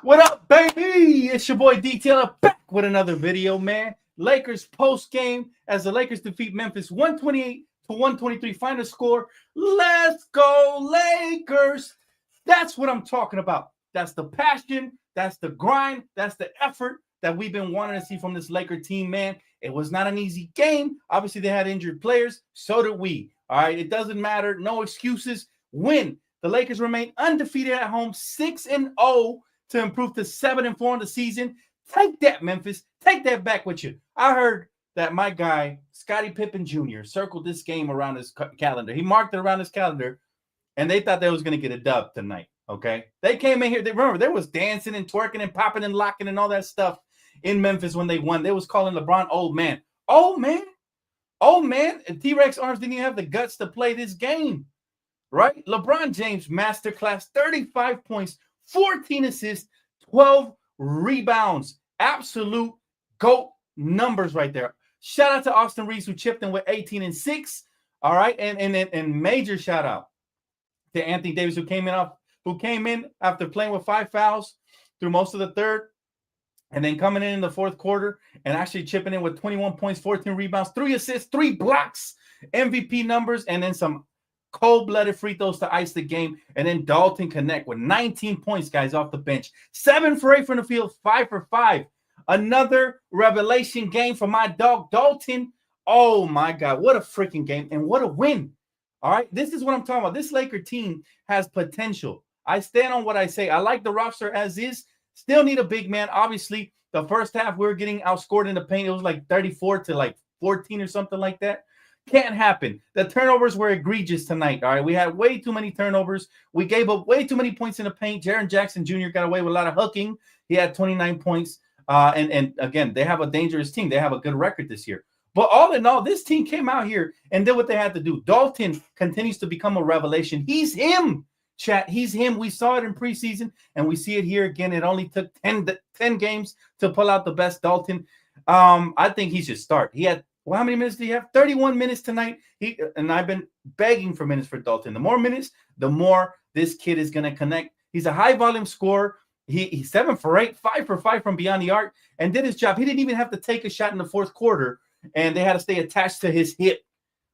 What up, baby? It's your boy D-Taylor back with another video, man. Lakers post game as the Lakers defeat Memphis 128-123 final score. Let's go, Lakers. That's what I'm talking about. That's the passion, that's the grind, that's the effort that we've been wanting to see from this Laker team, man. It was not an easy game. Obviously, they had injured players. So did we. All right, it doesn't matter. No excuses. Win. The Lakers remain undefeated at home, 6-0 to improve to 7-4 on the season. Take that, Memphis. Take that back with you. I heard that my guy, Scottie Pippen Jr., circled this game around his calendar. He marked it around his calendar, and they thought they was going to get a dub tonight, okay? They came in here. Remember, there was dancing and twerking and popping and locking and all that stuff in Memphis when they won. They was calling LeBron old man. Old man? Old man? And T-Rex Arms didn't even have the guts to play this game, right? LeBron James, masterclass, 35 points, 14 assists, 12 rebounds. Absolute GOAT numbers right there. Shout out to Austin Reeves, who chipped in with 18 and 6. All right. And major shout out to Anthony Davis, who came in after playing with 5 fouls through most of the third. And then coming in the fourth quarter and actually chipping in with 21 points, 14 rebounds, 3 assists, 3 blocks, MVP numbers, and then some cold-blooded free throws to ice the game. And then Dalton Knecht with 19 points, guys, off the bench. 7 for 8 from the field, 5 for 5. Another revelation game for my dog, Dalton. Oh, my God. What a freaking game and what a win. All right, this is what I'm talking about. This Laker team has potential. I stand on what I say. I like the roster as is. Still need a big man. Obviously, the first half, we were getting outscored in the paint. It was like 34 to like 14 or something like that. Can't happen. The turnovers were egregious tonight. All right, we had way too many turnovers. We gave up way too many points in the paint. Jaren Jackson Jr. got away with a lot of hooking. He had 29 points. And again, they have a dangerous team. They have a good record this year. But all in all, this team came out here and did what they had to do. Dalton continues to become a revelation. He's him. Chat, he's him. We saw it in preseason, and we see it here again. It only took 10 games to pull out the best Dalton. I think he should start. He had, well, how many minutes did he have? 31 minutes tonight. And I've been begging for minutes for Dalton. The more minutes, the more this kid is going to connect. He's a high-volume scorer. He's 7 for 8, 5 for 5 from beyond the arc, and did his job. He didn't even have to take a shot in the fourth quarter, and they had to stay attached to his hip,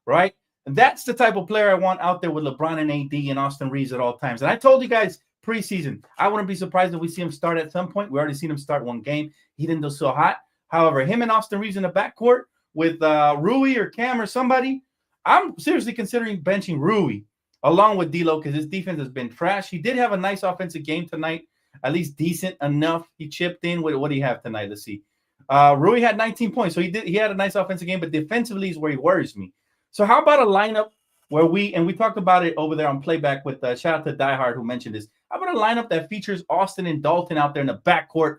right? That's the type of player I want out there with LeBron and AD and Austin Reeves at all times. And I told you guys preseason, I wouldn't be surprised if we see him start at some point. We already seen him start one game. He didn't do so hot. However, him and Austin Reeves in the backcourt with Rui or Cam or somebody, I'm seriously considering benching Rui along with D'Lo because his defense has been trash. He did have a nice offensive game tonight, at least decent enough. He chipped in with, what do you have tonight? Let's see. Rui had 19 points, so he had a nice offensive game, but defensively is where he worries me. So how about a lineup where we talked about it over there on playback with shout out to Diehard who mentioned this. How about a lineup that features Austin and Dalton out there in the backcourt?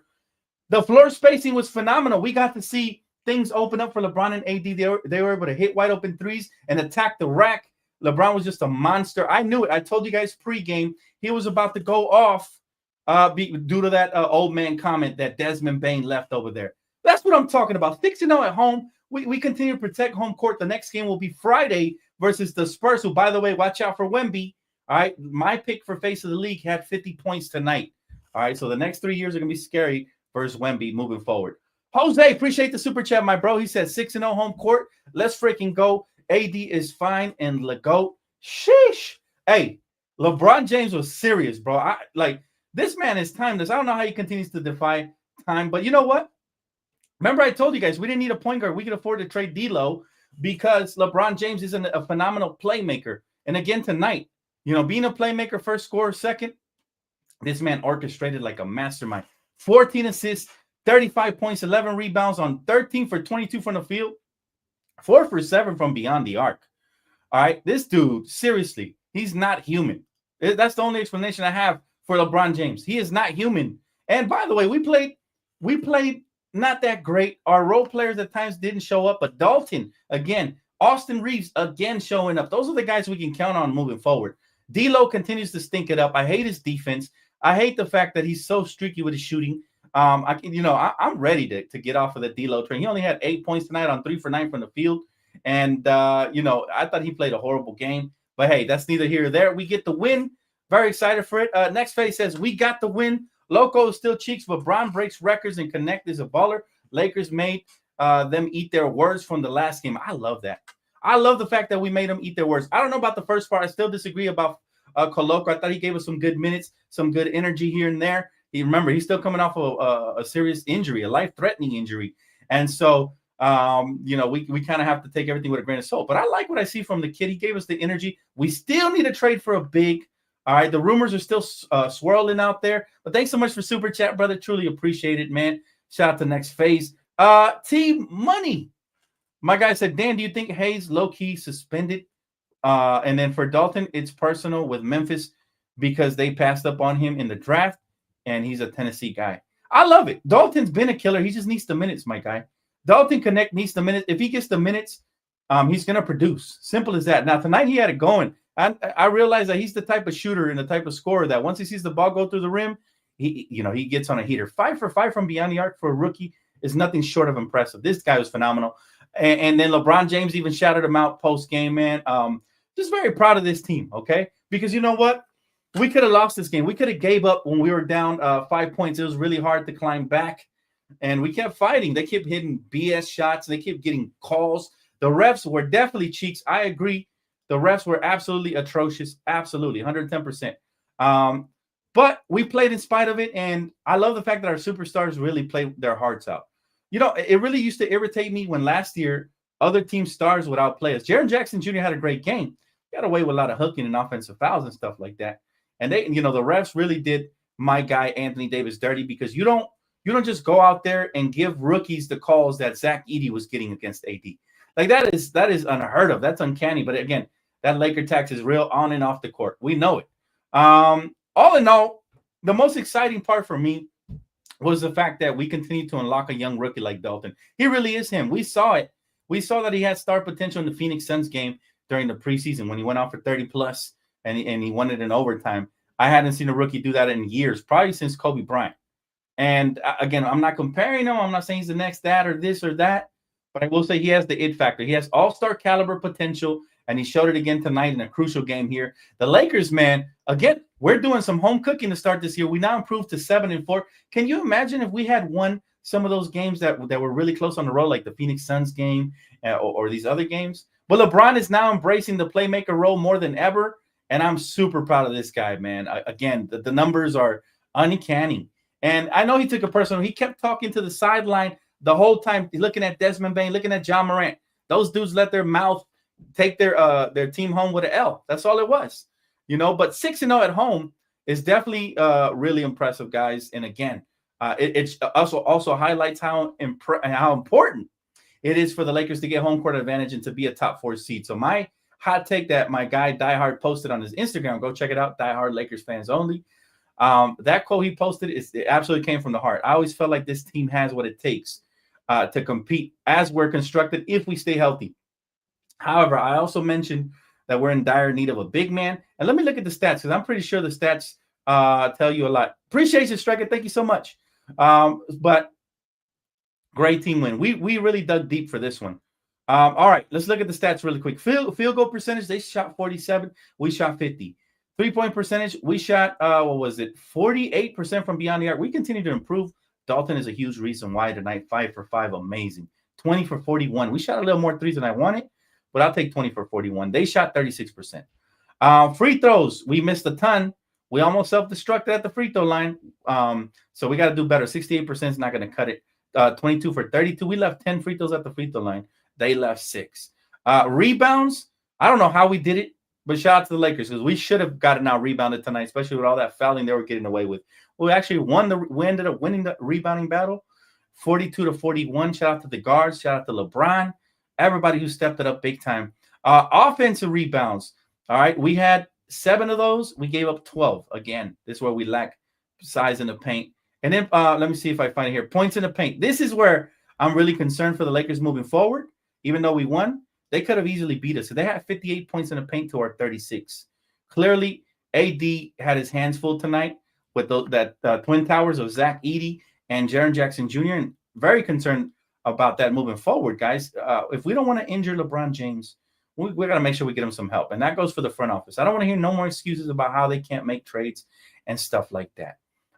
The floor spacing was phenomenal. We got to see things open up for LeBron and AD. They were able to hit wide open threes and attack the rack. LeBron was just a monster. I knew it. I told you guys pregame he was about to go off due to that old man comment that Desmond Bain left over there. That's what I'm talking about. 6-0 at home. We continue to protect home court. The next game will be Friday versus the Spurs, who, by the way, watch out for Wemby. All right, my pick for face of the league had 50 points tonight. All right, so the next 3 years are going to be scary versus Wemby moving forward. Jose, appreciate the super chat, my bro. He said 6-0 home court. Let's freaking go. AD is fine and LeGoat. Sheesh. Hey, LeBron James was serious, bro. This man is timeless. I don't know how he continues to defy time, but you know what? Remember, I told you guys we didn't need a point guard. We could afford to trade D'Lo because LeBron James isn't a phenomenal playmaker. And again, tonight, being a playmaker, first scorer, second, this man orchestrated like a mastermind. 14 assists, 35 points, 11 rebounds on 13 for 22 from the field, 4 for 7 from beyond the arc. All right, this dude, seriously, he's not human. That's the only explanation I have for LeBron James. He is not human. And by the way, we played not that great. Our role players at times didn't show up, but Dalton, again, Austin Reeves, again, showing up. Those are the guys we can count on moving forward. D'Lo continues to stink it up. I hate his defense. I hate the fact that he's so streaky with his shooting. I'm ready to get off of the D'Lo train. He only had 8 points tonight on 3 for 9 from the field. And, I thought he played a horrible game. But, hey, that's neither here nor there. We get the win. Very excited for it. Next phase says, we got the win Loco is still cheeks. LeBron breaks records and Knecht is a baller. Lakers made them eat their words from the last game. I love that. I love the fact that we made them eat their words. I don't know about the first part. I still disagree about Coloco. I thought he gave us some good minutes, some good energy here and there. Remember, he's still coming off of a serious injury, a life-threatening injury. And so, we kind of have to take everything with a grain of salt. But I like what I see from the kid. He gave us the energy. We still need a trade for a big. All right, the rumors are still swirling out there. But thanks so much for Super Chat, brother. Truly appreciate it, man. Shout out to Next Phase. Team Money. My guy said, Dan, do you think Hayes low-key suspended? And then for Dalton, it's personal with Memphis because they passed up on him in the draft, and he's a Tennessee guy. I love it. Dalton's been a killer. He just needs the minutes, my guy. Dalton Knecht needs the minutes. If he gets the minutes, he's going to produce. Simple as that. Now, tonight he had it going. I realize that he's the type of shooter and the type of scorer that once he sees the ball go through the rim, he gets on a heater. 5 for 5 from beyond the arc for a rookie is nothing short of impressive. This guy was phenomenal. And then LeBron James even shouted him out post-game, man. Just very proud of this team, okay? Because you know what? We could have lost this game. We could have gave up when we were down 5 points. It was really hard to climb back. And we kept fighting. They kept hitting BS shots. They kept getting calls. The refs were definitely cheeks. I agree. The refs were absolutely atrocious. Absolutely, 110%. But we played in spite of it. And I love the fact that our superstars really played their hearts out. It really used to irritate me when last year other team stars would outplay us. Jaren Jackson Jr. had a great game. He got away with a lot of hooking and offensive fouls and stuff like that. And the refs really did my guy Anthony Davis dirty because you don't just go out there and give rookies the calls that Zach Edey was getting against AD. Like that is unheard of. That's uncanny. But again, that Laker tax is real on and off the court. We know it. All in all, the most exciting part for me was the fact that we continue to unlock a young rookie like Dalton. He really is him. We saw it. We saw that he had star potential in the Phoenix Suns game during the preseason when he went out for 30 plus and he won it in overtime. I hadn't seen a rookie do that in years, probably since Kobe Bryant. And again, I'm not comparing him. I'm not saying he's the next that or this or that, but I will say he has the it factor. He has all-star caliber potential, and he showed it again tonight in a crucial game here. The Lakers, man, again, we're doing some home cooking to start this year. We now improved to 7-4. Can you imagine if we had won some of those games that were really close on the road, like the Phoenix Suns game or these other games? But LeBron is now embracing the playmaker role more than ever, and I'm super proud of this guy, man. Again, the numbers are uncanny. And I know he took it personal. He kept talking to the sideline the whole time, looking at Desmond Bain, looking at John Morant. Those dudes let their mouth take their team home with an L. That's all it was. But 6-0 at home is definitely really impressive, guys. And again, it also highlights how important it is for the Lakers to get home court advantage and to be a top 4 seed. So my hot take that my guy Diehard posted on his Instagram, go check it out, Diehard Lakers fans only. That quote he posted it absolutely came from the heart. I always felt like this team has what it takes to compete as we're constructed if we stay healthy. However, I also mentioned that we're in dire need of a big man. And let me look at the stats because I'm pretty sure the stats tell you a lot. Appreciate you, Striker. Thank you so much. But great team win. We really dug deep for this one. All right, let's look at the stats really quick. Field goal percentage, they shot 47. We shot 50. 3-point percentage, we shot, 48% from beyond the arc. We continue to improve. Dalton is a huge reason why tonight. 5 for 5, amazing. 20 for 41. We shot a little more threes than I wanted, but I'll take 20 for 41. They shot 36%. Free throws, we missed a ton. We almost self-destructed at the free throw line. So we got to do better. 68% is not going to cut it. 22 for 32. We left 10 free throws at the free throw line. They left 6. Rebounds, I don't know how we did it, but shout out to the Lakers because we should have gotten out rebounded tonight, especially with all that fouling they were getting away with. We actually we ended up winning the rebounding battle, 42-41. Shout out to the guards. Shout out to LeBron. Everybody who stepped it up big time. Offensive rebounds. All right, we had 7 of those. We gave up 12. Again, this is where we lack size in the paint. And then let me see if I find it here. Points in the paint. This is where I'm really concerned for the Lakers moving forward. Even though we won, they could have easily beat us. So they had 58 points in the paint to our 36. Clearly, AD had his hands full tonight with that twin towers of Zach Edey and Jaren Jackson Jr. And very concerned about that moving forward, guys. If we don't want to injure LeBron James, we got to make sure we get him some help. And that goes for the front office. I don't want to hear no more excuses about how they can't make trades and stuff like that.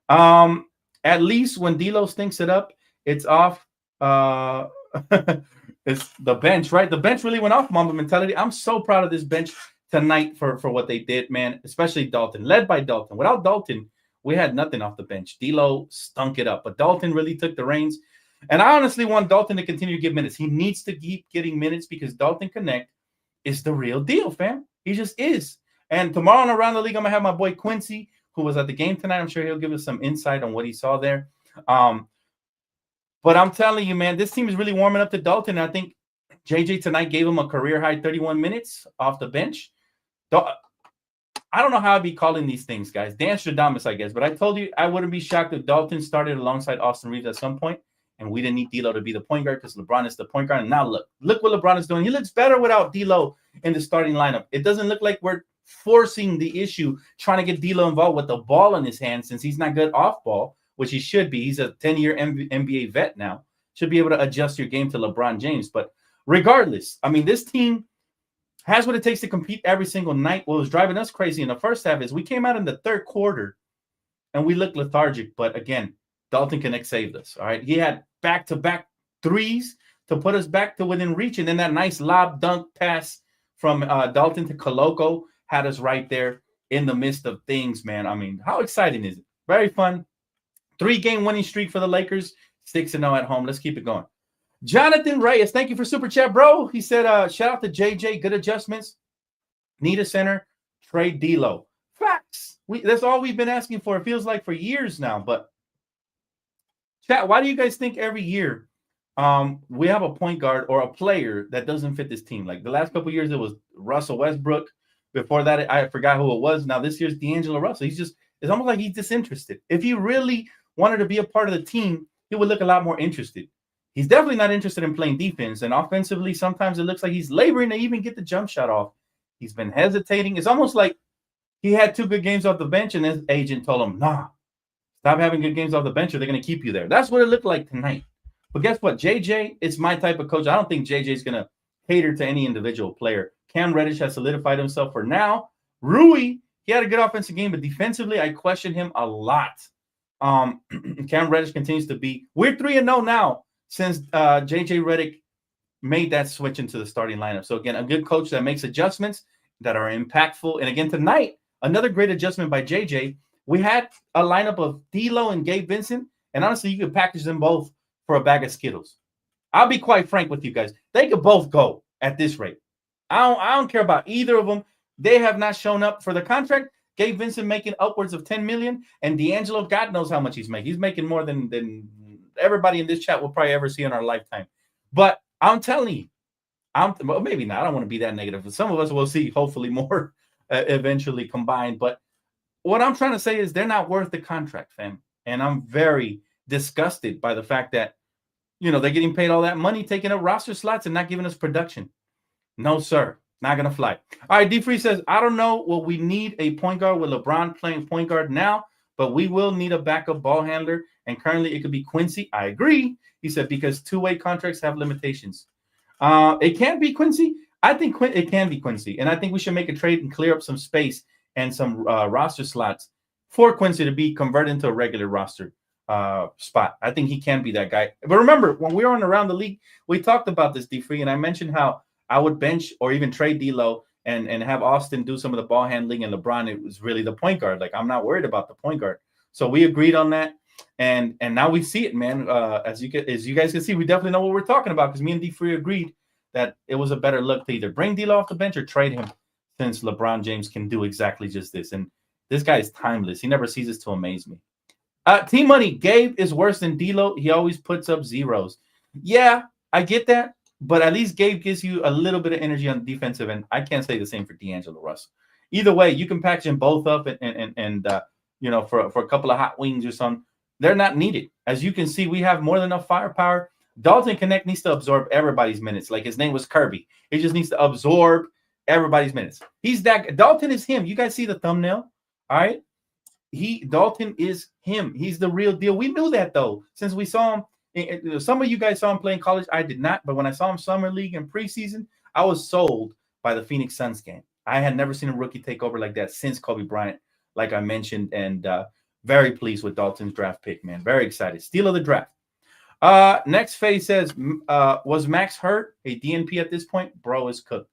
At least when D'Lo stinks it up, it's off. Uh, it's the bench, right? The bench really went off Mamba mentality. I'm so proud of this bench tonight for what they did, man. Especially Dalton, led by Dalton. Without Dalton, we had nothing off the bench. D'Lo stunk it up, but Dalton really took the reins. And I honestly want Dalton to continue to give minutes. He needs to keep getting minutes because Dalton Knecht is the real deal, fam. He just is. And tomorrow on Around the League, I'm gonna have my boy Quincy, who was at the game tonight. I'm sure he'll give us some insight on what he saw there. But I'm telling you, man, this team is really warming up to Dalton. I think JJ tonight gave him a career high 31 minutes off the bench. I don't know how I'd be calling these things, guys. Dan Stradamus, I guess. But I told you I wouldn't be shocked if Dalton started alongside Austin Reeves at some point, and we didn't need D'Lo to be the point guard because LeBron is the point guard. And now look what LeBron is doing. He looks better without D'Lo in the starting lineup. It doesn't look like we're forcing the issue, trying to get D'Lo involved with the ball in his hand since he's not good off ball, which he should be. He's a 10-year NBA vet now. Should be able to adjust your game to LeBron James. But regardless, I mean, this team has what it takes to compete every single night. What was driving us crazy in the first half is we came out in the third quarter and we looked lethargic. But again, Dalton Knecht saved us. All right. He had back-to-back threes to put us back to within reach. And then that nice lob dunk pass from Dalton to Koloko had us right there in the midst of things, man. I mean, how exciting is it? Very fun. 3-game winning streak for the Lakers. 6-0 at home. Let's keep it going. Jonathan Reyes, thank you for Super Chat, bro. He said, shout out to JJ. Good adjustments. Need a center. Trade D'Lo. Facts. That's all we've been asking for. It feels like for years now. But, chat, why do you guys think every year we have a point guard or a player that doesn't fit this team? Like the last couple of years, it was Russell Westbrook. Before that, I forgot who it was. Now this year's D'Angelo Russell. It's almost like he's disinterested. If he really wanted to be a part of the team, he would look a lot more interested. He's definitely not interested in playing defense. And offensively, sometimes it looks like he's laboring to even get the jump shot off. He's been hesitating. It's almost like he had 2 good games off the bench, and his agent told him, nah, stop having good games off the bench or they're going to keep you there. That's what it looked like tonight. But guess what? JJ is my type of coach. I don't think JJ is going to cater to any individual player. Cam Reddish has solidified himself for now. Rui, he had a good offensive game, but defensively, I question him a lot. Cam Reddish continues to be – we're 3-0 now since JJ Redick made that switch into the starting lineup. So, again, a good coach that makes adjustments that are impactful. And, again, tonight, another great adjustment by JJ. We had a lineup of D'Lo and Gabe Vincent, and honestly, you could package them both for a bag of Skittles. I'll be quite frank with you guys. They could both go at this rate. I don't care about either of them. They have not shown up for the contract. Gabe Vincent making upwards of $10 million, and D'Angelo, God knows how much he's making. He's making more than everybody in this chat will probably ever see in our lifetime. But I'm telling you, well, maybe not. I don't want to be that negative. Some of us will see hopefully more eventually combined. But what I'm trying to say is they're not worth the contract, fam. And I'm very disgusted by the fact that, they're getting paid all that money, taking up roster slots and not giving us production. No, sir. Not going to fly. All right, D-Free says, I don't know what we need a point guard with LeBron playing point guard now, but we will need a backup ball handler, and currently it could be Quincy. I agree. He said, because 2-way contracts have limitations. It can't be Quincy. I think it can be Quincy, and I think we should make a trade and clear up some space and some roster slots for Quincy to be converted into a regular roster spot. I think he can be that guy. But remember, when we were on Around the League, we talked about this, D-Free, and I mentioned how I would bench or even trade D'Lo and have Austin do some of the ball handling, and LeBron, it was really the point guard. Like, I'm not worried about the point guard. So we agreed on that, and now we see it, man. As you guys can see, we definitely know what we're talking about because me and D-Free agreed that it was a better look to either bring D'Lo off the bench or trade him, since LeBron James can do exactly just this. And this guy is timeless. He never ceases to amaze me. Team Money, Gabe is worse than D'Lo. He always puts up zeros. Yeah, I get that. But at least Gabe gives you a little bit of energy on the defensive end. I can't say the same for D'Angelo Russell. Either way, you can package them both up and for a couple of hot wings or something. They're not needed. As you can see, we have more than enough firepower. Dalton Knecht needs to absorb everybody's minutes. Like his name was Kirby. He just needs to absorb everybody's minutes. Dalton is him. You guys see the thumbnail? All right. Dalton is him. He's the real deal. We knew that though, since we saw him. Some of you guys saw him play in college. I did not. But when I saw him summer league and preseason, I was sold by the Phoenix Suns game. I had never seen a rookie take over like that since Kobe Bryant, like I mentioned. And Very pleased with Dalton's draft pick, man. Very excited. Steal of the draft. Next phase says, was Max hurt? A DNP at this point? Bro is cooked.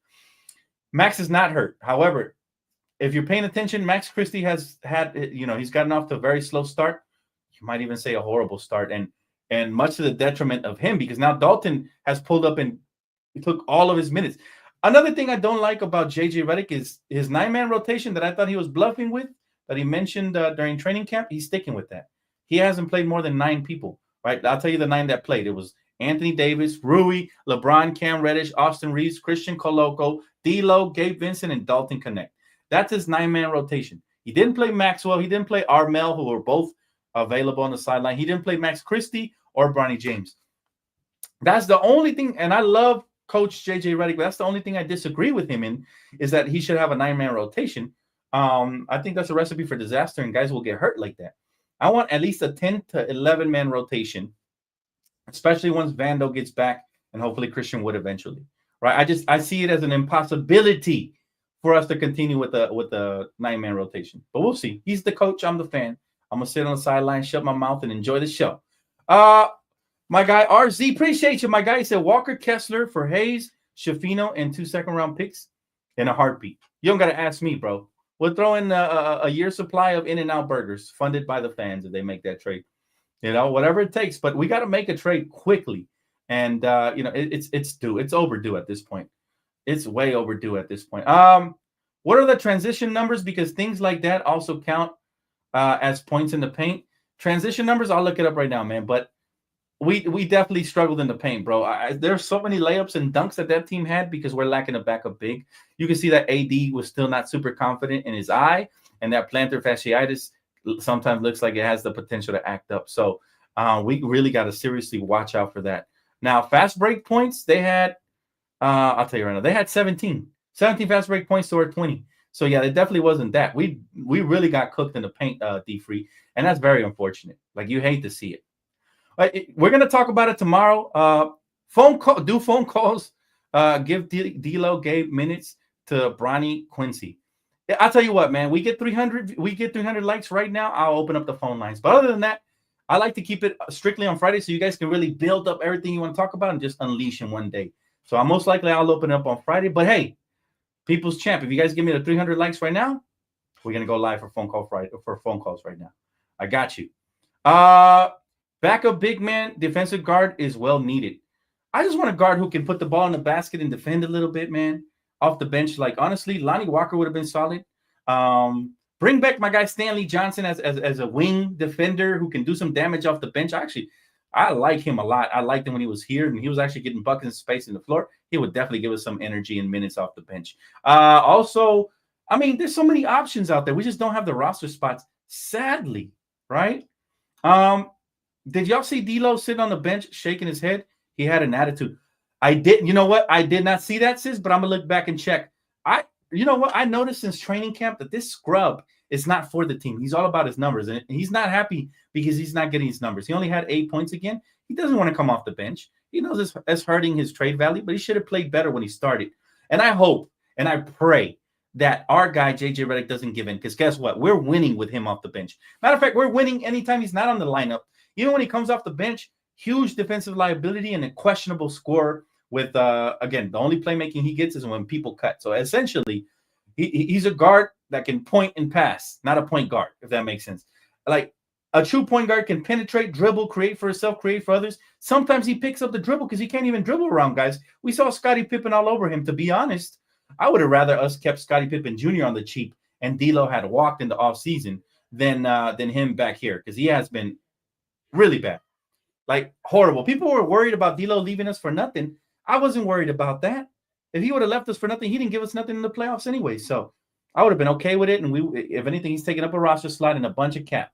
Max is not hurt. However, if you're paying attention, Max Christie has had, he's gotten off to a very slow start. You might even say a horrible start, and much to the detriment of him, because now Dalton has pulled up and took all of his minutes. Another thing I don't like about JJ Redick is his 9-man rotation that I thought he was bluffing with, that he mentioned during training camp. He's sticking with that. He hasn't played more than 9 people, right? I'll tell you the 9 that played. It was Anthony Davis, Rui, LeBron, Cam Reddish, Austin Reeves, Christian Coloco, D'Lo, Gabe Vincent, and Dalton Knecht. That's his 9-man rotation. He didn't play Maxwell. He didn't play Armel, who were both available on the sideline. He didn't play Max Christie or Bronny James. That's the only thing, and I love Coach JJ Redick, but that's the only thing I disagree with him in, is that he should have a 9-man rotation. I think that's a recipe for disaster, and guys will get hurt like that. I want at least a 10 to 11-man rotation, especially once Vando gets back, and hopefully Christian Wood eventually. Right? I see it as an impossibility for us to continue with the 9-man rotation, but we'll see. He's the coach. I'm the fan. I'm gonna sit on the sideline, shut my mouth, and enjoy the show. My guy RZ, appreciate you. My guy said Walker Kessler for Hayes, Shafino, and 2 second-round picks in a heartbeat. You don't gotta ask me, bro. We'll throw in a year's supply of In-N-Out burgers funded by the fans if they make that trade. Whatever it takes. But we got to make a trade quickly. And, it's due. It's overdue at this point. It's way overdue at this point. What are the transition numbers? Because things like that also count as points in the paint. Transition numbers, I'll look it up right now, man. But we definitely struggled in the paint, bro. There's so many layups and dunks that team had because we're lacking a backup big. You can see that AD was still not super confident in his eye, and that plantar fasciitis sometimes looks like it has the potential to act up. So we really got to seriously watch out for that. Now, fast break points, they had, I'll tell you right now, they had 17 fast break points to our 20. So, yeah, it definitely wasn't that. We really got cooked in the paint, D-Free, and that's very unfortunate. Like, you hate to see it. We're going to talk about it tomorrow. Do phone calls. Give D'Lo Gabe minutes to Bronny Quincy. I'll tell you what, man. We get 300 likes right now. I'll open up the phone lines. But other than that, I like to keep it strictly on Friday so you guys can really build up everything you want to talk about and just unleash in one day. So most likely I'll open up on Friday. But hey, people's champ, if you guys give me the 300 likes right now, we're gonna go live for phone calls right now. I got you. Backup big man, defensive guard is well needed. I just want a guard who can put the ball in the basket and defend a little bit, man, off the bench. Like, honestly, Lonnie Walker would have been solid. Bring back my guy Stanley Johnson as a wing defender who can do some damage off the bench. I like him a lot. I liked him when he was here, and he was actually getting buckets and space in the floor. He would definitely give us some energy and minutes off the bench. Also, I mean, there's so many options out there. We just don't have the roster spots, sadly, right? Did y'all see D'Lo sit on the bench shaking his head? He had an attitude. I did. You know what? I did not see that, sis, but I'm gonna look back and check. You know what? I noticed since training camp that this scrub is not for the team. He's all about his numbers, and he's not happy because he's not getting his numbers. He only had 8 points again. He doesn't want to come off the bench. He knows it's hurting his trade value, but he should have played better when he started. And I hope and I pray that our guy, JJ Redick, doesn't give in, because guess what? We're winning with him off the bench. Matter of fact, we're winning anytime he's not on the lineup. Even when he comes off the bench, huge defensive liability and a questionable score with, again, the only playmaking he gets is when people cut. So essentially, he's a guard that can point and pass, not a point guard, if that makes sense. Like, a true point guard can penetrate, dribble, create for himself, create for others. Sometimes he picks up the dribble because he can't even dribble around guys. We saw Scottie Pippen all over him. To be honest, I would have rather us kept Scottie Pippen Jr. on the cheap and D'Lo had walked in the offseason than him back here, because he has been really bad. Like, horrible. People were worried about D'Lo leaving us for nothing. I wasn't worried about that. If he would have left us for nothing, he didn't give us nothing in the playoffs anyway. So I would have been okay with it. And if anything, he's taking up a roster slot and a bunch of cap.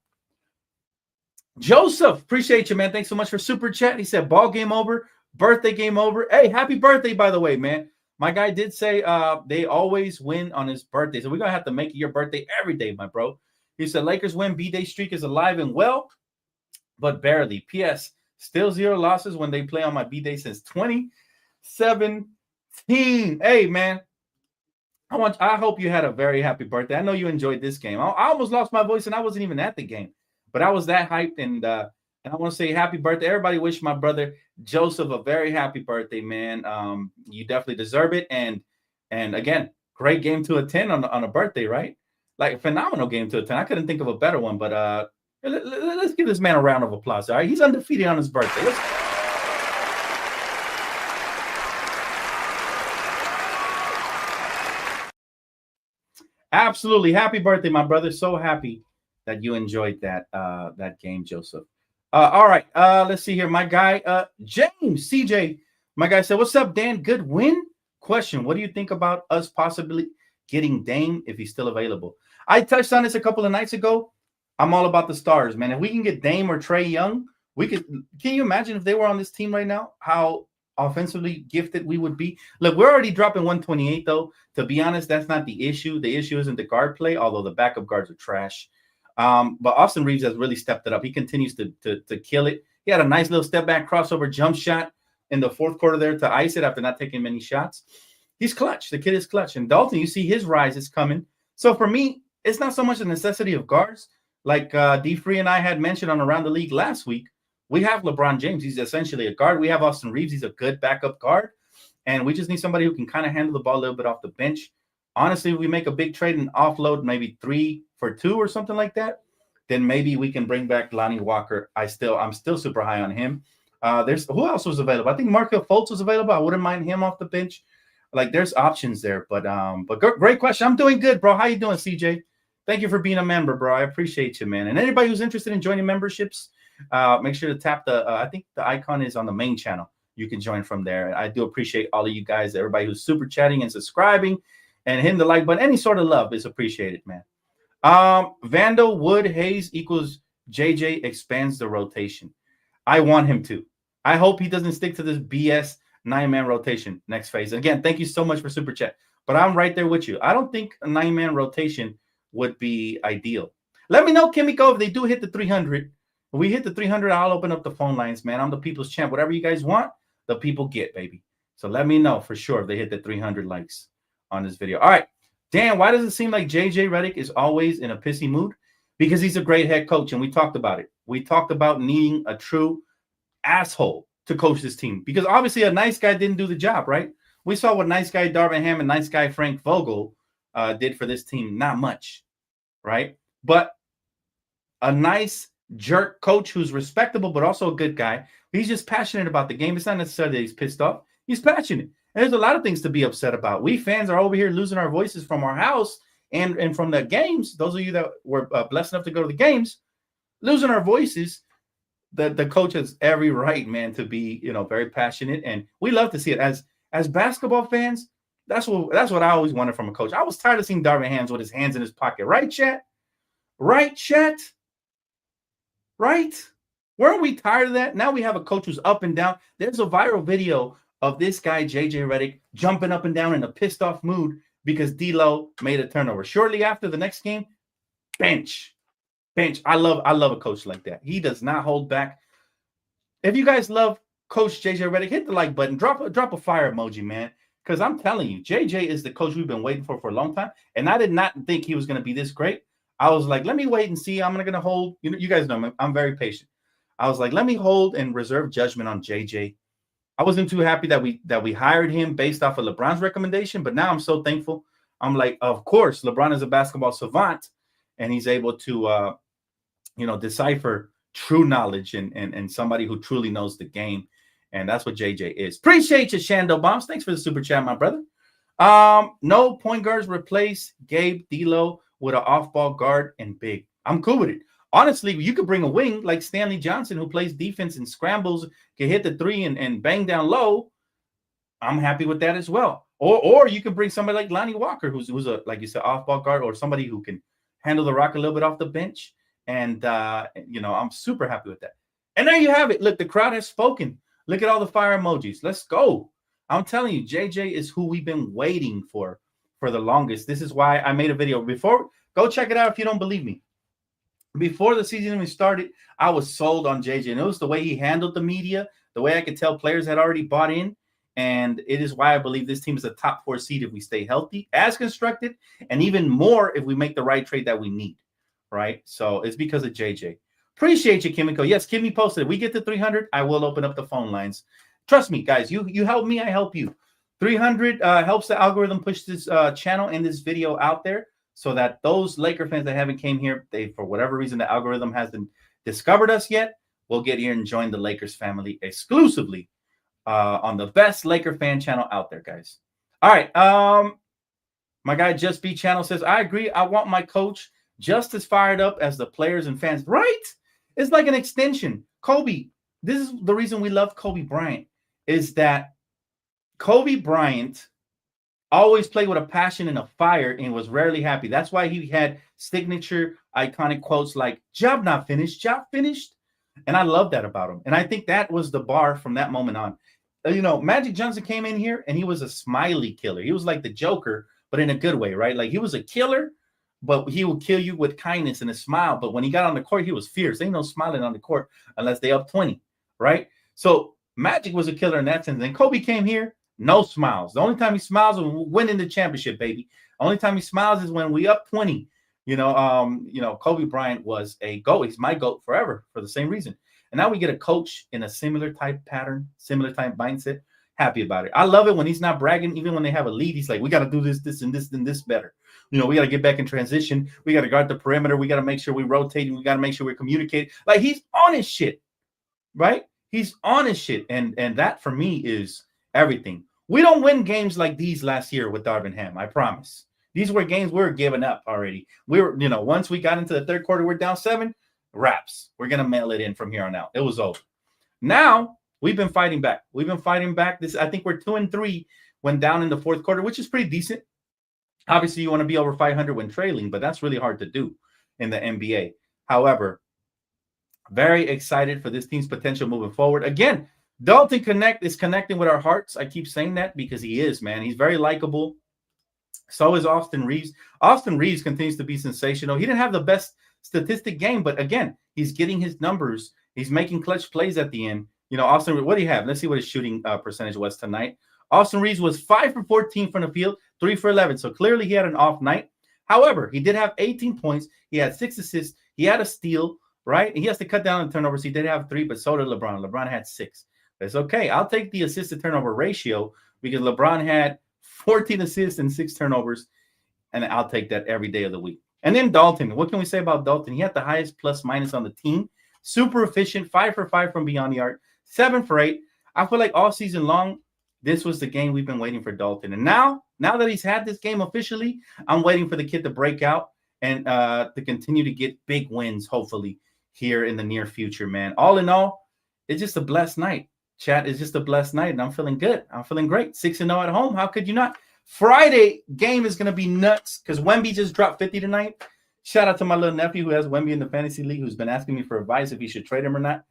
Joseph, appreciate you, man. Thanks so much for super chat. He said, ball game over, birthday game over. Hey, happy birthday, by the way, man. My guy did say they always win on his birthday. So we're going to have to make it your birthday every day, my bro. He said, Lakers win. B-Day streak is alive and well, but barely. P.S. Still 0 losses when they play on my B-Day since 2017. Hey, man. I hope you had a very happy birthday. I know you enjoyed this game. I almost lost my voice, and I wasn't even at the game. But I was that hyped, and I want to say happy birthday. Everybody wish my brother Joseph a very happy birthday, man. You definitely deserve it. And again, great game to attend on a birthday, right? Like a phenomenal game to attend. I couldn't think of a better one, but let's give this man a round of applause. All right, he's undefeated on his birthday. Absolutely, happy birthday, my brother. So happy that you enjoyed that game, Joseph. All right, let's see here. My guy, James CJ, my guy said, "What's up, Dan? Good win? Question: What do you think about us possibly getting Dame if he's still available?" I touched on this a couple of nights ago. I'm all about the stars, man. If we can get Dame or Trae Young, we could. Can you imagine if they were on this team right now? How offensively gifted we would be. Look, we're already dropping 128, though. To be honest, that's not the issue. The issue isn't the guard play, although the backup guards are trash. But Austin Reeves has really stepped it up. He continues to kill it. He had a nice little step back crossover jump shot in the fourth quarter there to ice it after not taking many shots. He's clutch. The kid is clutch. And Dalton, you see his rise is coming. So for me, it's not so much the necessity of guards. Like D Free and I had mentioned on Around the League last week, we have LeBron James. He's essentially a guard. We have Austin Reeves. He's a good backup guard. And we just need somebody who can kind of handle the ball a little bit off the bench. Honestly, if we make a big trade and offload maybe 3 for 2 or something like that, then maybe we can bring back Lonnie Walker. I'm still super high on him. There's who else was available? I think Markelle Fultz was available. I wouldn't mind him off the bench. Like there's options there. But great question. I'm doing good, bro. How you doing, CJ? Thank you for being a member, bro. I appreciate you, man. And anybody who's interested in joining memberships, make sure to tap the I think the icon is on the main channel. You can join from there. I do appreciate all of you guys, everybody who's super chatting and subscribing and hitting the like button. Any sort of love is appreciated, man. Vandal Wood Hayes equals JJ expands the rotation. I want him to. I hope he doesn't stick to this BS 9-man rotation next phase. And again, thank you so much for super chat. But I'm right there with you. I don't think a 9-man rotation would be ideal. Let me know, Kimiko, if they do hit the 300. When we hit the 300, I'll open up the phone lines, man. I'm the people's champ. Whatever you guys want, the people get, baby. So let me know for sure if they hit the 300 likes on this video. All right. Dan, why does it seem like JJ Redick is always in a pissy mood? Because he's a great head coach, and we talked about it. We talked about needing a true asshole to coach this team. Because obviously a nice guy didn't do the job, right? We saw what nice guy Darvin Ham and nice guy Frank Vogel did for this team. Not much, right? But a nice jerk coach who's respectable but also a good guy. He's just passionate about the game. It's not necessarily that he's pissed off. He's passionate. And there's a lot of things to be upset about. We fans are over here losing our voices from our house and from the games. Those of you that were blessed enough to go to the games, losing our voices. The coach has every right, man, to be, very passionate. And we love to see it. As basketball fans, that's what I always wanted from a coach. I was tired of seeing Darvin Ham with his hands in his pocket. Right, chat? Right, chat? Right? Weren't we tired of that? Now we have a coach who's up and down. There's a viral video of this guy, JJ Redick, jumping up and down in a pissed off mood because D'Lo made a turnover. Shortly after the next game, bench. I love a coach like that. He does not hold back. If you guys love Coach JJ Redick, hit the like button. Drop a fire emoji, man. Because I'm telling you, JJ is the coach we've been waiting for a long time. And I did not think he was going to be this great. I was like, let me wait and see. I'm going to hold. You guys know me. I'm very patient. I was like, let me hold and reserve judgment on JJ. I wasn't too happy that we hired him based off of LeBron's recommendation, but now I'm so thankful. I'm like, of course, LeBron is a basketball savant, and he's able to, decipher true knowledge and somebody who truly knows the game, and that's what JJ is. Appreciate you, Shando Bombs. Thanks for the super chat, my brother. No point guards replace Gabe D'Lo with an off-ball guard and big. I'm cool with it. Honestly, you could bring a wing like Stanley Johnson who plays defense and scrambles, can hit the three and bang down low. I'm happy with that as well. Or you can bring somebody like Lonnie Walker, who's a, like you said, off-ball guard, or somebody who can handle the rock a little bit off the bench. And, I'm super happy with that. And there you have it. Look, the crowd has spoken. Look at all the fire emojis. Let's go. I'm telling you, JJ is who we've been waiting for the longest. This is why I made a video before. Go check it out if you don't believe me. Before the season even started, I was sold on JJ. And it was the way he handled the media, the way I could tell players had already bought in. And it is why I believe this team is a top 4 seed if we stay healthy, as constructed, and even more if we make the right trade that we need, right? So it's because of JJ. Appreciate you, Kimiko. Yes, Kimmy posted. We get to 300, I will open up the phone lines. Trust me, guys. You help me, I help you. 300 helps the algorithm push this channel and this video out there, so that those Laker fans that haven't came here, they, for whatever reason, the algorithm hasn't discovered us yet, will get here and join the Lakers family exclusively on the best Laker fan channel out there, guys. All right. My guy Just B Channel says, I agree. I want my coach just as fired up as the players and fans. Right? It's like an extension. Kobe, this is the reason we love Kobe Bryant, is that Kobe Bryant always played with a passion and a fire and was rarely happy. That's why he had signature iconic quotes like, job not finished, job finished. And I love that about him. And I think that was the bar from that moment on. You know, Magic Johnson came in here and he was a smiley killer. He was like the Joker, but in a good way, right? Like he was a killer, but he would kill you with kindness and a smile. But when he got on the court, he was fierce. Ain't no smiling on the court unless they up 20, right? So Magic was a killer in that sense. And Kobe came here, no smiles. The only time he smiles is when we win in the championship, baby. The only time he smiles is when we up 20. You know, Kobe Bryant was a GOAT. He's my GOAT forever for the same reason. And now we get a coach in a similar type pattern, similar type mindset. Happy about it. I love it when he's not bragging. Even when they have a lead, he's like, we got to do this, this, and this, and this better. You know, we got to get back in transition. We got to guard the perimeter. We got to make sure we rotate. We got to make sure we're communicating. Like he's on his shit, right? He's on his shit. And that for me is everything. We don't win games like these last year with Darvin Ham. I promise. These were games we were giving up already. We were, you know, once we got into the third quarter, we're down 7. Wraps. We're going to mail it in from here on out. It was over. Now we've been fighting back. We've been fighting back. This, I think we're 2-3 when down in the fourth quarter, which is pretty decent. Obviously, you want to be over 500 when trailing, but that's really hard to do in the NBA. However, very excited for this team's potential moving forward. Again, Dalton Knecht is connecting with our hearts. I keep saying that because he is, man. He's very likable. So is Austin Reeves. Austin Reeves continues to be sensational. He didn't have the best statistic game, but again, he's getting his numbers. He's making clutch plays at the end. You know, Austin, what do you have? Let's see what his shooting percentage was tonight. Austin Reeves was 5 for 14 from the field, 3 for 11. So clearly he had an off night. However, he did have 18 points. He had 6 assists. He had a steal, right? He has to cut down on turnovers. He did have 3, but so did LeBron. LeBron had 6. It's okay. I'll take the assist to turnover ratio because LeBron had 14 assists and 6 turnovers, and I'll take that every day of the week. And then Dalton, what can we say about Dalton? He had the highest plus minus on the team. Super efficient, 5 for 5 from beyond the arc, 7 for 8. I feel like all season long, this was the game we've been waiting for Dalton. And now that he's had this game officially, I'm waiting for the kid to break out and to continue to get big wins, hopefully, here in the near future, man. All in all, it's just a blessed night. Chat, is just a blessed night, and I'm feeling good. I'm feeling great. 6-0 at home. How could you not? Friday game is going to be nuts because Wemby just dropped 50 tonight. Shout out to my little nephew who has Wemby in the fantasy league, who's been asking me for advice if he should trade him or not.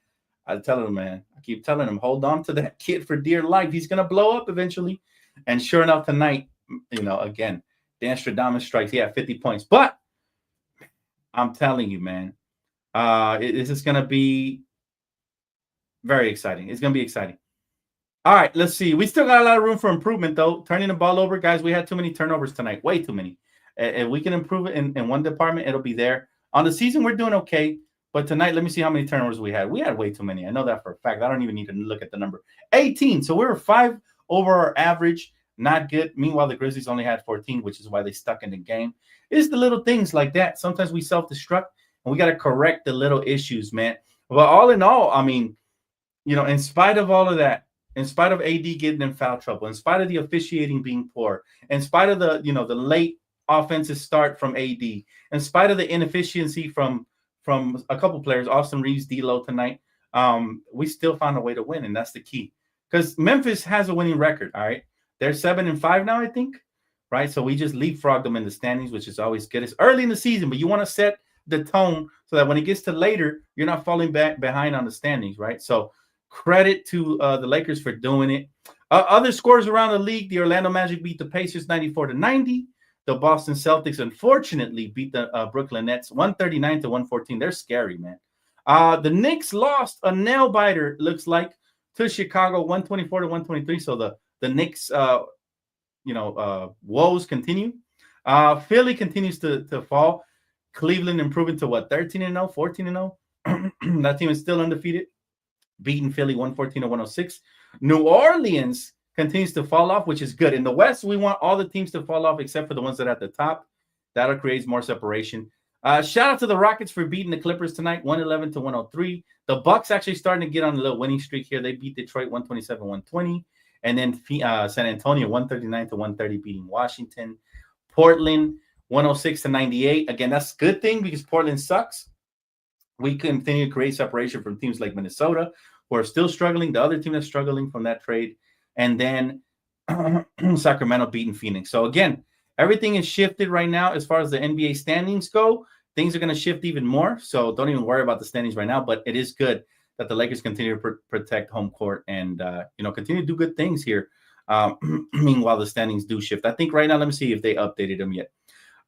I tell him, man, I keep telling him, hold on to that kid for dear life. He's going to blow up eventually. And sure enough, tonight, you know, again, Dan Stradamus strikes. He had 50 points. But I'm telling you, man, this is going to be very exciting. It's going to be exciting. All right, let's see. We still got a lot of room for improvement, though. Turning the ball over, guys, we had too many turnovers tonight. Way too many. And we can improve it in one department. It'll be there. On the season, we're doing okay. But tonight, let me see how many turnovers we had. We had way too many. I know that for a fact. I don't even need to look at the number. 18. So we were 5 over our average. Not good. Meanwhile, the Grizzlies only had 14, which is why they stuck in the game. It's the little things like that. Sometimes we self-destruct, and we got to correct the little issues, man. But all in all, I mean, you know, in spite of all of that, in spite of AD getting in foul trouble, in spite of the officiating being poor, in spite of the, you know, the late offensive start from AD, in spite of the inefficiency from a couple players, Austin Reeves, D'Lo tonight, we still found a way to win, and that's the key. Because Memphis has a winning record, all right? They're 7-5 now, I think, right? So we just leapfrogged them in the standings, which is always good. It's early in the season, but you want to set the tone so that when it gets to later, you're not falling back behind on the standings, right? So credit to the Lakers for doing it. Other scores around the league, the Orlando Magic beat the Pacers 94-90. The Boston Celtics, unfortunately, beat the Brooklyn Nets 139-114. They're scary, man. The Knicks lost a nail-biter, looks like, to Chicago 124-123. So the Knicks, woes continue. Philly continues to fall. Cleveland improving to, 13-0, 14-0? That team is still undefeated, beating Philly 114-106. New Orleans continues to fall off, which is good. In the West, we want all the teams to fall off except for the ones that are at the top. That'll create more separation. Shout out to the Rockets for beating the Clippers tonight, 111-103. The Bucks actually starting to get on a little winning streak here. They beat Detroit 127-120. And then San Antonio 139-130 beating Washington. Portland 106-98. Again, that's a good thing because Portland sucks. We continue to create separation from teams like Minnesota, who are still struggling. The other team that's struggling from that trade. And then Sacramento beating Phoenix. So again, everything is shifted right now as far as the NBA standings go. Things are going to shift even more. So don't even worry about the standings right now. But it is good that the Lakers continue to protect home court and, continue to do good things here. Meanwhile, the standings do shift. I think right now, let me see if they updated them yet.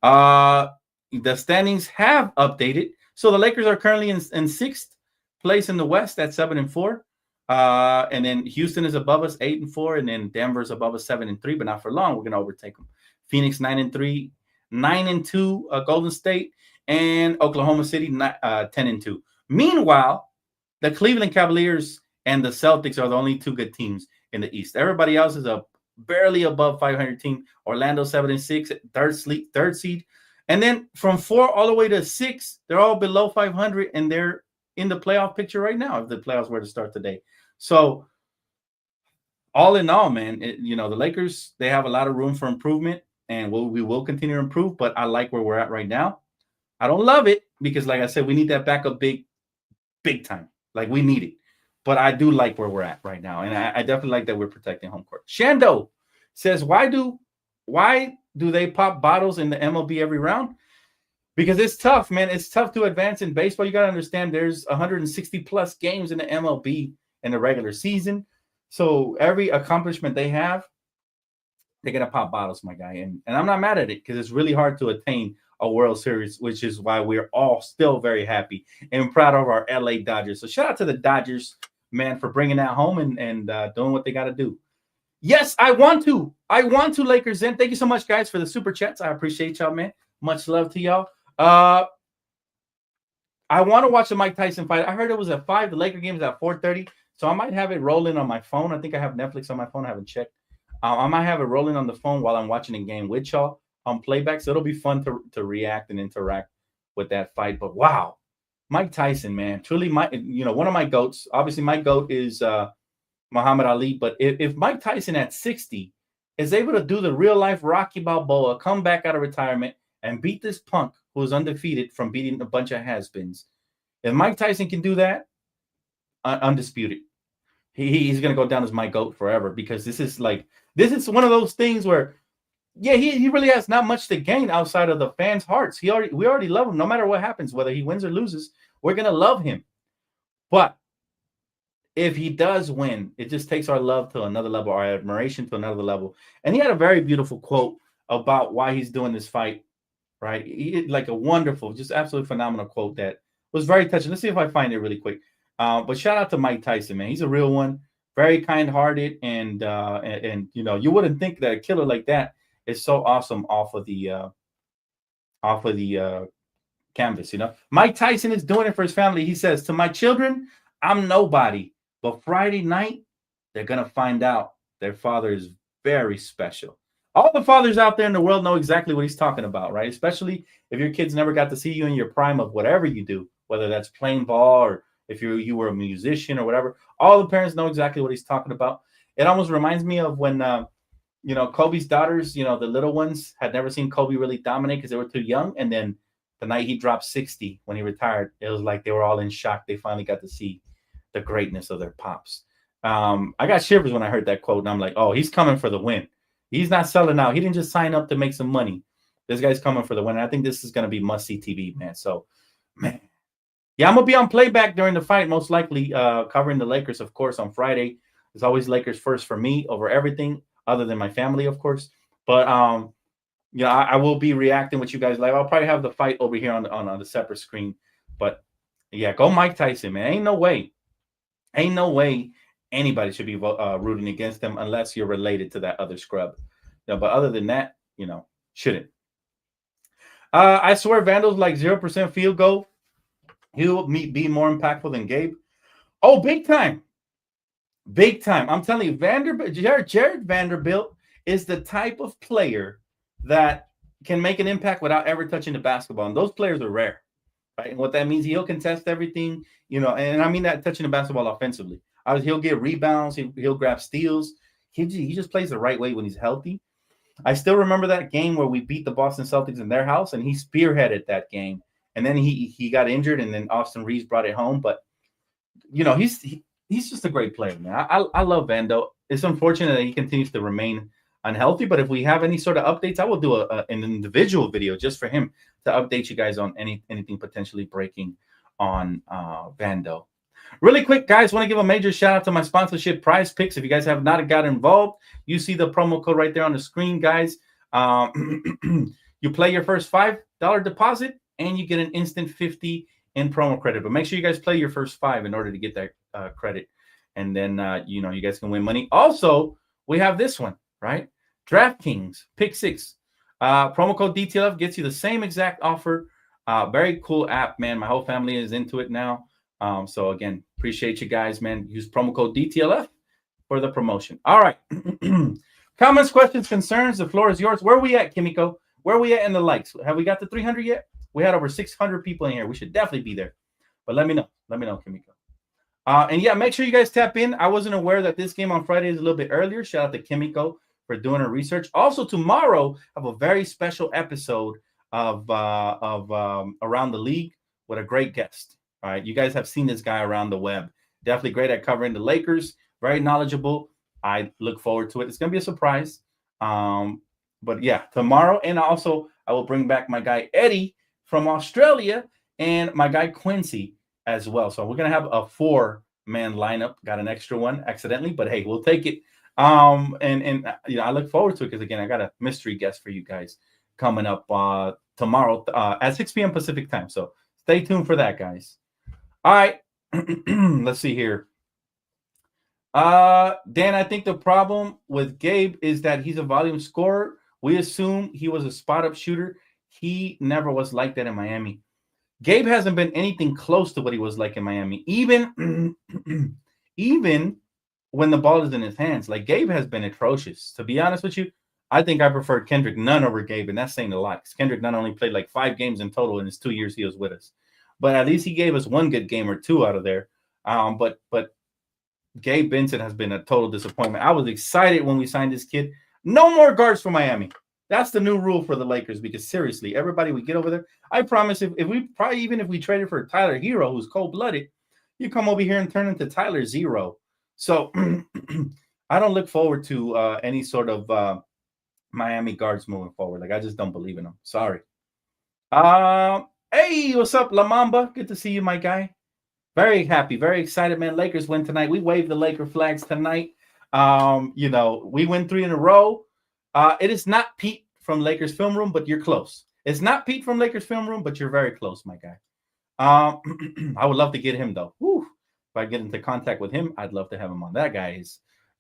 The standings have updated. So the Lakers are currently in sixth place in the West at 7-4. And then Houston is above us 8-4. And then Denver's above us 7-3, but not for long. We're going to overtake them. Phoenix 9-3, 9-2, Golden State, and Oklahoma City 10-2. Meanwhile, the Cleveland Cavaliers and the Celtics are the only two good teams in the East. Everybody else is a barely above 500 team. Orlando 7-6, third seed. And then from 4 all the way to 6, they're all below 500, and they're in the playoff picture right now if the playoffs were to start today. So all in all, man, the Lakers, they have a lot of room for improvement, and we will continue to improve, but I like where we're at right now. I don't love it because, like I said, we need that backup big time. Like, we need it. But I do like where we're at right now, and I definitely like that we're protecting home court. Shando says, why do they pop bottles in the MLB every round? Because it's tough, man. It's tough to advance in baseball. You got to understand there's 160-plus games in the MLB in the regular season. So every accomplishment they have, they're going to pop bottles, my guy. And I'm not mad at it because it's really hard to attain a World Series, which is why we're all still very happy and proud of our LA Dodgers. So shout out to the Dodgers, man, for bringing that home and doing what they got to do. Yes, I want to, Lakers in. Thank you so much, guys, for the super chats. I appreciate y'all, man. Much love to y'all. I want to watch the Mike Tyson fight. I heard it was at 5. The Laker game is at 4:30. So I might have it rolling on my phone. I think I have Netflix on my phone. I haven't checked. I might have it rolling on the phone while I'm watching the game with y'all on playback. So it'll be fun to react and interact with that fight. But wow, Mike Tyson, man, truly one of my GOATs. Obviously, my GOAT is Muhammad Ali. But if Mike Tyson at 60 is able to do the real life Rocky Balboa, come back out of retirement and beat this punk who is undefeated from beating a bunch of has-beens, if Mike Tyson can do that, undisputed, he's going to go down as my GOAT forever, because this is one of those things where, yeah, he really has not much to gain outside of the fans' hearts. We already love him. No matter what happens, whether he wins or loses, we're going to love him. But if he does win, it just takes our love to another level, our admiration to another level. And he had a very beautiful quote about why he's doing this fight, right? Like a wonderful, just absolutely phenomenal quote that was very touching. Let's see if I find it really quick. But shout out to Mike Tyson, man. He's a real one, very kind-hearted, and you wouldn't think that a killer like that is so awesome off of the canvas. Mike Tyson is doing it for his family. He says, "To my children, I'm nobody, but Friday night they're gonna find out their father is very special." All the fathers out there in the world know exactly what he's talking about, right? Especially if your kids never got to see you in your prime of whatever you do, whether that's playing ball or if you were a musician or whatever. All the parents know exactly what he's talking about. It almost reminds me of when, Kobe's daughters, the little ones, had never seen Kobe really dominate because they were too young. And then the night he dropped 60 when he retired, it was like they were all in shock. They finally got to see the greatness of their pops. I got shivers when I heard that quote, and I'm like, oh, he's coming for the win. He's not selling out. He didn't just sign up to make some money. This guy's coming for the win. I think this is going to be must-see TV, man. So, man. Yeah, I'm going to be on playback during the fight, most likely covering the Lakers, of course, on Friday. It's always Lakers first for me over everything, other than my family, of course. But, I will be reacting with you guys live. I'll probably have the fight over here on the separate screen. But, yeah, go Mike Tyson, man. Ain't no way anybody should be rooting against them unless you're related to that other scrub. But other than that, shouldn't. I swear Vandals like 0% field goal. He'll be more impactful than Gabe. Oh, big time. Big time. I'm telling you, Jared Vanderbilt is the type of player that can make an impact without ever touching the basketball. And those players are rare. Right? And what that means, he'll contest everything, and I mean that touching the basketball offensively. He'll get rebounds, he'll grab steals. He just plays the right way when he's healthy. I still remember that game where we beat the Boston Celtics in their house, and he spearheaded that game. And then he got injured, and then Austin Reeves brought it home. But he's just a great player, man. I love Vando. It's unfortunate that he continues to remain unhealthy, but if we have any sort of updates, I will do an individual video just for him to update you guys on anything potentially breaking on Vando. Really quick, guys, want to give a major shout out to my sponsorship, Prize Picks. If you guys have not got involved, you see the promo code right there on the screen, guys. You play your first $5 deposit, and you get an instant 50 in promo credit. But make sure you guys play your first 5 in order to get that credit, and then you guys can win money. Also, we have this one, right? DraftKings Pick 6 promo code DTLF gets you the same exact offer. Very cool app, man. My whole family is into it now. So again, appreciate you guys, man. Use promo code DTLF for the promotion. All right. Comments, questions, concerns. The floor is yours. Where are we at, Kimiko? Where are we at in the likes? Have we got to 300 yet? We had over 600 people in here. We should definitely be there. But let me know. Let me know, Kimiko. And yeah, make sure you guys tap in. I wasn't aware that this game on Friday is a little bit earlier. Shout out to Kimiko for doing her research. Also, tomorrow, I have a very special episode of Around the League with a great guest. All right, you guys have seen this guy around the web. Definitely great at covering the Lakers. Very knowledgeable. I look forward to it. It's going to be a surprise. But yeah, tomorrow. And also, I will bring back my guy Eddie from Australia and my guy Quincy as well. So we're going to have a 4-man lineup. Got an extra one accidentally, but hey, we'll take it. And I look forward to it because, again, I got a mystery guest for you guys coming up tomorrow at 6 p.m. Pacific time. So stay tuned for that, guys. All right, let's see here. Dan, I think the problem with Gabe is that he's a volume scorer. We assume he was a spot-up shooter. He never was like that in Miami. Gabe hasn't been anything close to what he was like in Miami. Even when the ball is in his hands, like Gabe has been atrocious. To be honest with you, I think I preferred Kendrick Nunn over Gabe, and that's saying a lot. Kendrick Nunn only played like 5 games in total in his 2 years he was with us. But at least he gave us one good game or two out of there. But Gabe Vincent has been a total disappointment. I was excited when we signed this kid. No more guards for Miami. That's the new rule for the Lakers because seriously, everybody we get over there, I promise if we traded for Tyler Hero, who's cold-blooded, you come over here and turn into Tyler Zero. So I don't look forward to any sort of Miami guards moving forward. Like I just don't believe in them. Sorry. Hey, what's up, La Mamba? Good to see you, my guy. Very happy, very excited, man. Lakers win tonight. We waved the Laker flags tonight. We win 3 in a row. It is not Pete from Lakers Film Room, but you're close. It's not Pete from Lakers Film Room, but you're very close, my guy. I would love to get him, though. Woo. If I get into contact with him, I'd love to have him on. That guy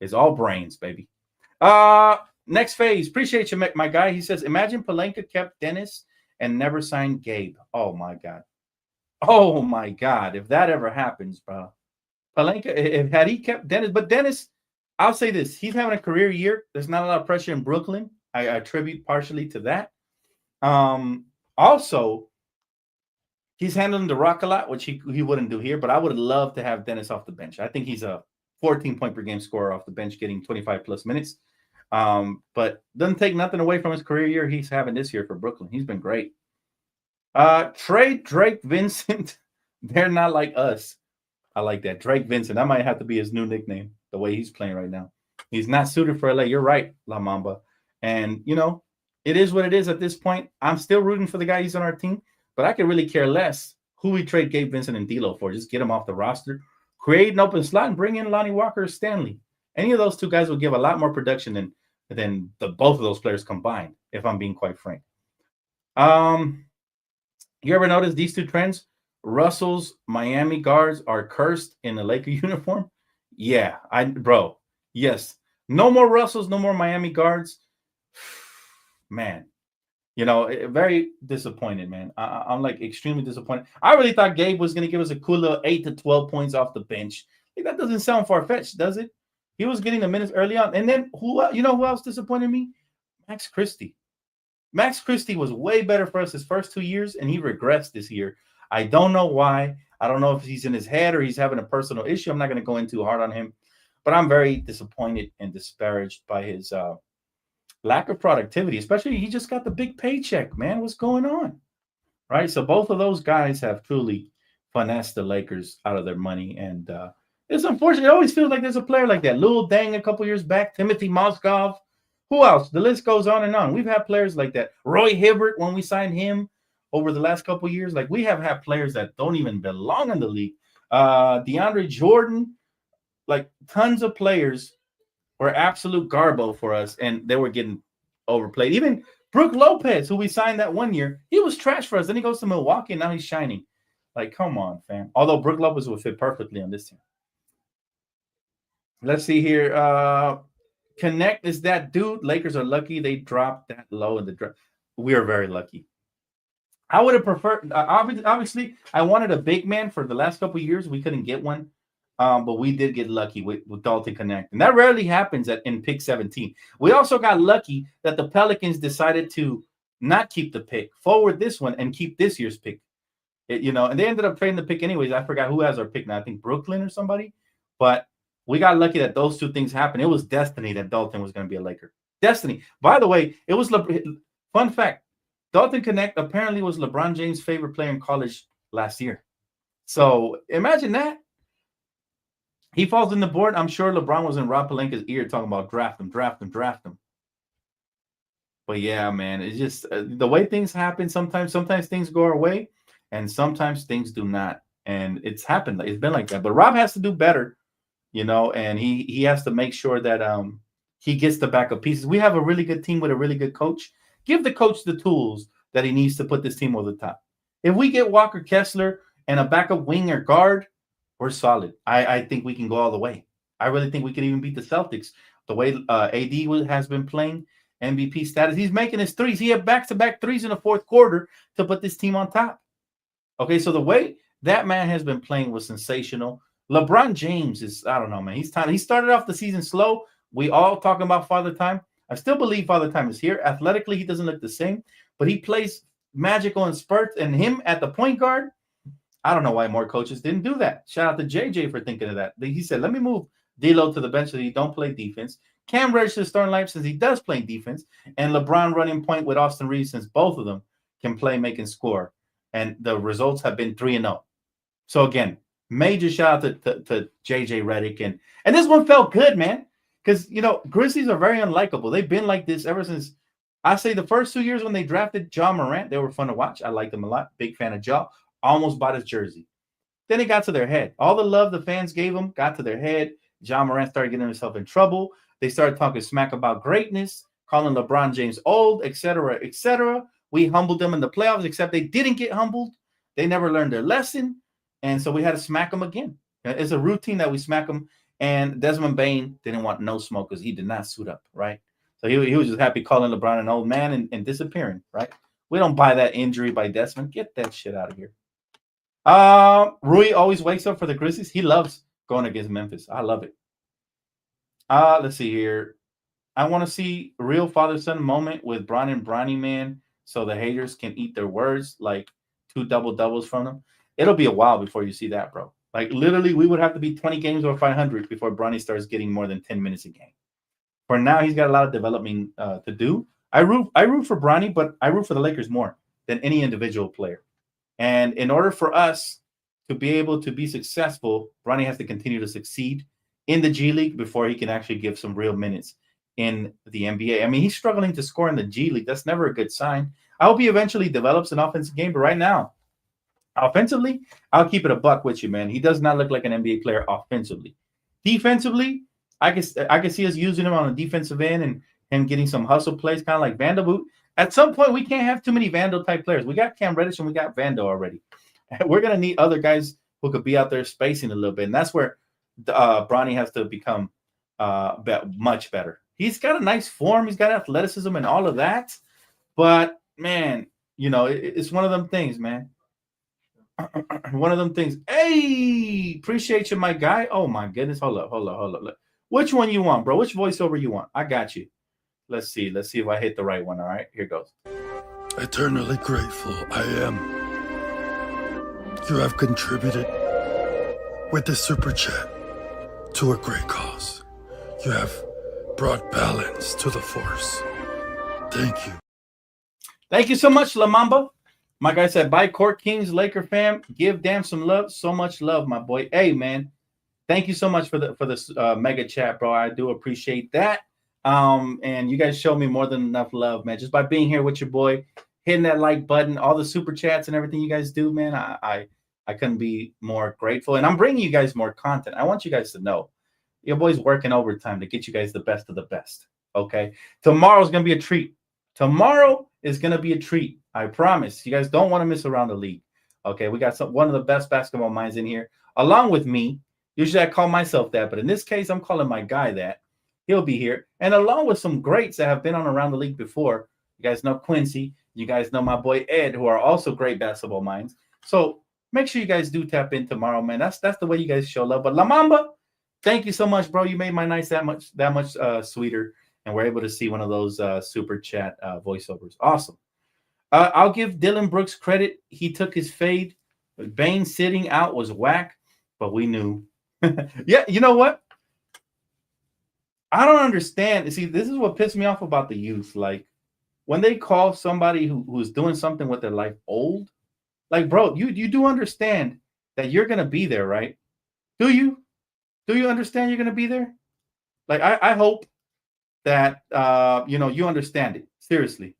is all brains, baby. Next phase. Appreciate you, my guy. He says, imagine Pelinka kept Dennis and never signed Gabe. Oh, my God. Oh, my God. If that ever happens, bro. Pelinka, had he kept Dennis. But Dennis, I'll say this. He's having a career year. There's not a lot of pressure in Brooklyn. I attribute partially to that. Also, he's handling the rock a lot, which he wouldn't do here. But I would love to have Dennis off the bench. I think he's a 14-point-per-game scorer off the bench, getting 25-plus minutes. But doesn't take nothing away from his career year he's having this year for Brooklyn. He's been great. Trade Drake Vincent. They're not like us. I like that. Drake Vincent. That might have to be his new nickname, the way he's playing right now. He's not suited for LA. You're right, La Mamba. And, it is what it is at this point. I'm still rooting for the guy who's on our team, but I could really care less who we trade Gabe Vincent and D'Lo for. Just get him off the roster, create an open slot, and bring in Lonnie Walker or Stanley. Any of those two guys will give a lot more production than both of those players combined, if I'm being quite frank. You ever notice these two trends? Russell's Miami guards are cursed in the Laker uniform. Yeah, yes. No more Russells, no more Miami guards. Man, Very disappointed, man. I'm like extremely disappointed. I really thought Gabe was going to give us a cool little 8 to 12 points off the bench. Like, that doesn't sound far fetched, does it? He was getting the minutes early on, and then who else disappointed me? Max Christie. Max Christie was way better for us his first 2 years, and he regressed this year. I don't know why. I don't know if he's in his head or he's having a personal issue. I'm not going to go in too hard on him, but I'm very disappointed and disparaged by his lack of productivity, especially he just got the big paycheck, man. What's going on? Right? So both of those guys have truly finessed the Lakers out of their money. And it's unfortunate. It always feels like there's a player like that. Lil Deng a couple years back, Timothy Mozgov. Who else? The list goes on and on. We've had players like that. Roy Hibbert, when we signed him over the last couple of years, like we have had players that don't even belong in the league. DeAndre Jordan, like tons of players were absolute garbo for us, and they were getting overplayed. Even Brook Lopez, who we signed that 1 year, he was trash for us. Then he goes to Milwaukee, and now he's shining. Like, come on, fam. Although Brook Lopez would fit perfectly on this team. Let's see here. Knecht is that dude. Lakers are lucky they dropped that low in the draft. We are very lucky. I would have preferred, obviously, I wanted a big man for the last couple of years. We couldn't get one. But we did get lucky with Dalton Knecht. And that rarely happens in pick 17. We also got lucky that the Pelicans decided to not keep the pick, forward this one, and keep this year's pick. And they ended up trading the pick anyways. I forgot who has our pick now. I think Brooklyn or somebody. But we got lucky that those two things happened. It was destiny that Dalton was going to be a Laker. Destiny. By the way, it was fun fact. Dalton Knecht apparently was LeBron James' favorite player in college last year. So imagine that. He falls in the board. I'm sure LeBron was in Rob Pelinka's ear talking about draft him. But yeah, man, it's just the way things happen. Sometimes things go our way, and sometimes things do not. And it's happened. It's been like that. But Rob has to do better, and he has to make sure that he gets the backup pieces. We have a really good team with a really good coach. Give the coach the tools that he needs to put this team over the top. If we get Walker Kessler and a backup wing or guard, we're solid. I think we can go all the way. I really think we can even beat the Celtics. The way AD has been playing, MVP status, he's making his threes. He had back-to-back threes in the fourth quarter to put this team on top. Okay, so the way that man has been playing was sensational. LeBron James is, I don't know, man. He started off the season slow. We all talking about Father Time. I still believe Father Time is here. Athletically, he doesn't look the same, but he plays magical in spurts. And him at the point guard, I don't know why more coaches didn't do that. Shout out to JJ for thinking of that. He said, let me move D'Lo to the bench so he don't play defense. Cam Reddish to the starting lineup since he does play defense. And LeBron running point with Austin Reeves since both of them can play, make, and score. And the results have been 3-0. So, again, major shout out to JJ Redick. And this one felt good, man. Because, Grizzlies are very unlikable. They've been like this ever since, I say, the first 2 years when they drafted Ja Morant. They were fun to watch. I liked them a lot. Big fan of Ja. Almost bought his jersey. Then it got to their head. All the love the fans gave him got to their head. Ja Morant started getting himself in trouble. They started talking smack about greatness, calling LeBron James old, etc., etc. We humbled them in the playoffs, except they didn't get humbled. They never learned their lesson. And so we had to smack them again. It's a routine that we smack them. And Desmond Bane didn't want no smoke because he did not suit up, right? So he was just happy calling LeBron an old man and disappearing, right? We don't buy that injury by Desmond. Get that shit out of here. Rui always wakes up for the Grizzlies. He loves going against Memphis. I love it. Let's see here. I want to see a real father-son moment with Bron and Bronny, man, so the haters can eat their words, like 2 double-doubles from them. It'll be a while before you see that, bro. Like, literally, we would have to be 20 games or 500 before Bronny starts getting more than 10 minutes a game. For now, he's got a lot of developing to do. I root for Bronny, but I root for the Lakers more than any individual player. And in order for us to be able to be successful, Bronny has to continue to succeed in the G League before he can actually give some real minutes in the NBA. I mean, he's struggling to score in the G League. That's never a good sign. I hope he eventually develops an offensive game, but right now, offensively, I'll keep it a buck with you, man. He does not look like an NBA player offensively. Defensively, I can see us using him on the defensive end and him getting some hustle plays, kind of like Vanderbilt. At some point, we can't have too many Vandal-type players. We got Cam Reddish and we got Vando already. We're going to need other guys who could be out there spacing a little bit, and that's where Bronny has to become much better. He's got a nice form. He's got athleticism and all of that, but man, it's one of them things, man. One of them things. Hey, appreciate you, my guy. Oh my goodness. Hold up. Look. Which one you want, bro? Which voiceover you want? I got you. Let's see if I hit the right one. All right, here goes. Eternally grateful I am. You have contributed with the super chat to a great cause. You have brought balance to the force. Thank you. Thank you so much, La Mamba. My guy said, bye, Court Kings, Laker fam. Give damn some love. So much love, my boy. Hey, man. Thank you so much for this mega chat, bro. I do appreciate that. And you guys show me more than enough love, man. Just by being here with your boy, hitting that like button, all the super chats and everything you guys do, man. I couldn't be more grateful. And I'm bringing you guys more content. I want you guys to know your boy's working overtime to get you guys the best of the best. Okay. Tomorrow's going to be a treat. Tomorrow is going to be a treat. I promise. You guys don't want to miss around the league. Okay. We got one of the best basketball minds in here, along with me. Usually I call myself that, but in this case, I'm calling my guy that. He'll be here. And along with some greats that have been on Around the League before. You guys know Quincy. You guys know my boy Ed, who are also great basketball minds. So make sure you guys do tap in tomorrow, man. That's the way you guys show love. But La Mamba, thank you so much, bro. You made my nights that much sweeter. And we're able to see one of those super chat voiceovers. Awesome. I'll give Dylan Brooks credit. He took his fade. Bane sitting out was whack, but we knew. Yeah, you know what? I don't understand. See, this is what pissed me off about the youth. Like, when they call somebody who's doing something with their life old, like, bro, you do understand that you're going to be there, right? Do you? Do you understand you're going to be there? Like, I hope that, you understand it. Seriously.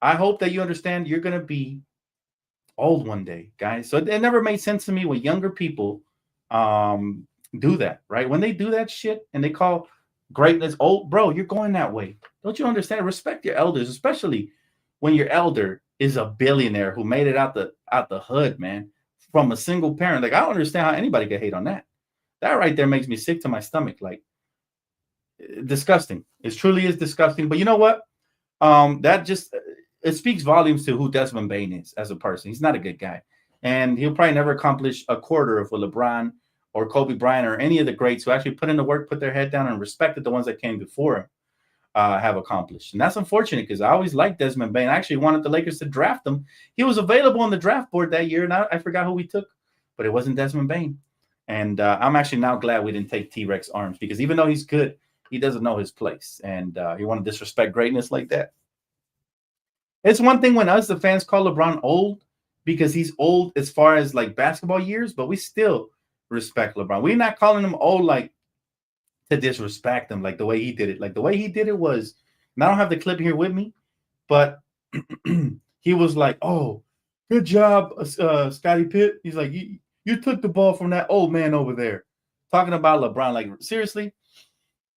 I hope that you understand you're going to be old one day, guys. So it never made sense to me when younger people do that, right? When they do that shit and they call greatness old, bro, you're going that way. Don't you understand? Respect your elders, especially when your elder is a billionaire who made it out the hood, man, from a single parent. Like, I don't understand how anybody could hate on that. That right there makes me sick to my stomach. Like, disgusting. It truly is disgusting. But you know what? That just it speaks volumes to who Desmond Bane is as a person. He's not a good guy, and he'll probably never accomplish a quarter of what LeBron or Kobe Bryant or any of the greats who actually put in the work, put their head down, and respected the ones that came before him have accomplished. And that's unfortunate because I always liked Desmond Bane. I actually wanted the Lakers to draft him. He was available on the draft board that year, and I forgot who we took, but it wasn't Desmond Bane. And I'm actually now glad we didn't take T-Rex Arms because even though he's good, he doesn't know his place, and he want to disrespect greatness like that. It's one thing when us, the fans, call LeBron old because he's old as far as like basketball years, but we still respect LeBron. We're not calling him old like to disrespect him, like the way he did it. Like the way he did it was, and I don't have the clip here with me, but he was like, "Oh, good job, Scottie Pitt." He's like, "You took the ball from that old man over there," talking about LeBron. Like, seriously,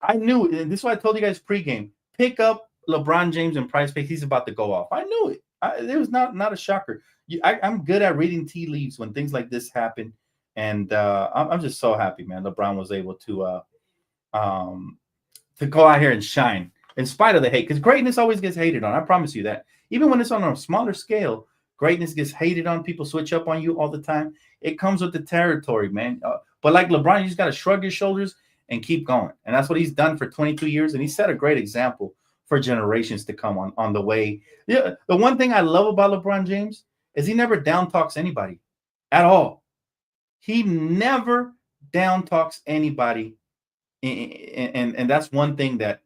I knew, and this is why I told you guys pregame, pick up LeBron James and Price Picks. He's about to go off. I knew it. It was not a shocker. I'm good at reading tea leaves when things like this happen, and I'm just so happy, man. LeBron was able to go out here and shine in spite of the hate, because greatness always gets hated on. I promise you that. Even when it's on a smaller scale, greatness gets hated on. People switch up on you all the time. It comes with the territory, man. But like LeBron, you just got to shrug your shoulders and keep going. And that's what he's done for 22 years. And he set a great example for generations to come on the way. Yeah, the one thing I love about LeBron James is he never down talks anybody at all. He never down talks anybody. And that's one thing that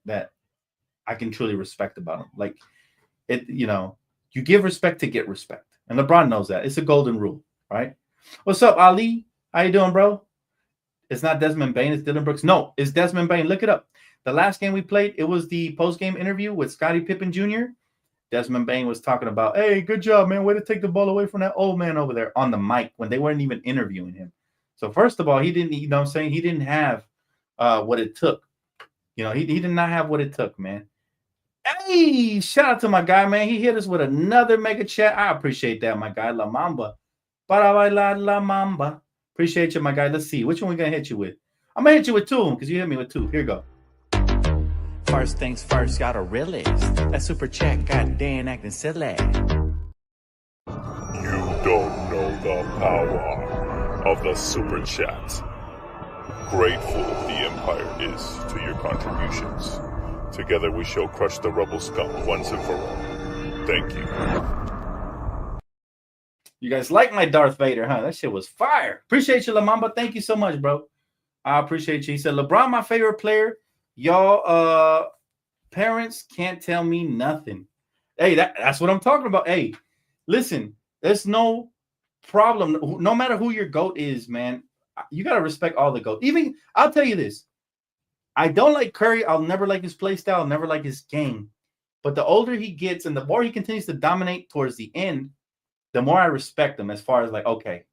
I can truly respect about him. Like, it, you give respect to get respect. And LeBron knows that. It's a golden rule, right? What's up, Ali? How you doing, bro? It's not Desmond Bane, it's Dylan Brooks. No, it's Desmond Bane. Look it up. The last game we played, it was the post-game interview with Scottie Pippen Jr. Desmond Bane was talking about, "Hey, good job, man. Way to take the ball away from that old man over there," on the mic when they weren't even interviewing him. So first of all, he didn't, he didn't have what it took. He did not have what it took, man. Hey, shout out to my guy, man. He hit us with another mega chat. I appreciate that, my guy. La Mamba. Para bailar la Mamba. Appreciate you, my guy. Let's see. Which one we going to hit you with? I'm going to hit you with two because you hit me with two. Here you go. First things first, gotta realize that super chat got Dan acting silly. You don't know the power of the super chat. Grateful the Empire is to your contributions. Together we shall crush the rebel scum once and for all. Thank you. You guys like my Darth Vader, huh? That shit was fire. Appreciate you, Lamamba. Thank you so much, bro. I appreciate you. He said, LeBron, my favorite player. Y'all parents can't tell me nothing. Hey, that's what I'm talking about. Hey, listen, there's no problem. No matter who your GOAT is, man, you got to respect all the GOAT. Even, I'll tell you this. I don't like Curry. I'll never like his play style. I'll never like his game. But the older he gets and the more he continues to dominate towards the end, the more I respect him as far as like, okay,